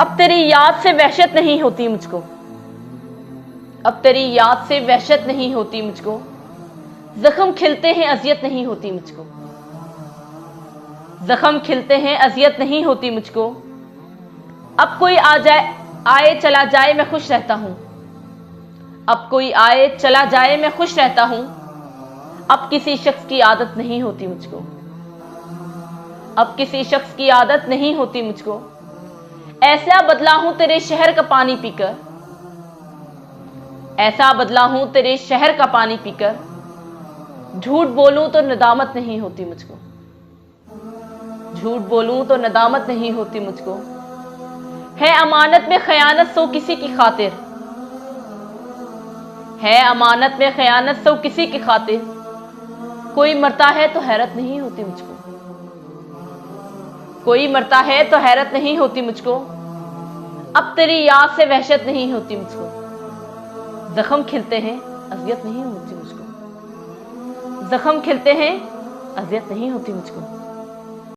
अब तेरी याद से वहशत नहीं होती मुझको, अब तेरी याद से वहशत नहीं होती मुझको, जख्म खिलते हैं अजियत नहीं होती मुझको, जख्म खिलते हैं अजियत नहीं होती मुझको। अब कोई आ जाए आए चला जाए मैं खुश रहता हूं, अब कोई आए चला जाए मैं खुश रहता हूं। अब किसी शख्स की आदत नहीं होती मुझको, अब किसी शख्स की आदत नहीं होती मुझको। ऐसा बदला हूं तेरे शहर का पानी पीकर, ऐसा बदला हूं तेरे शहर का पानी पीकर। झूठ बोलूं तो नदामत नहीं होती मुझको, झूठ बोलूं तो नदामत नहीं होती मुझको। है अमानत में खयानत सो किसी की खातिर, है अमानत में खयानत सो किसी की खातिर। कोई मरता है तो हैरत नहीं होती मुझको, कोई मरता है तो हैरत नहीं होती मुझको। अब तेरी याद से वहशत नहीं होती मुझको, जख्म खिलते हैं अजियत नहीं होती मुझको, जख्म खिलते हैं अजियत नहीं होती मुझको।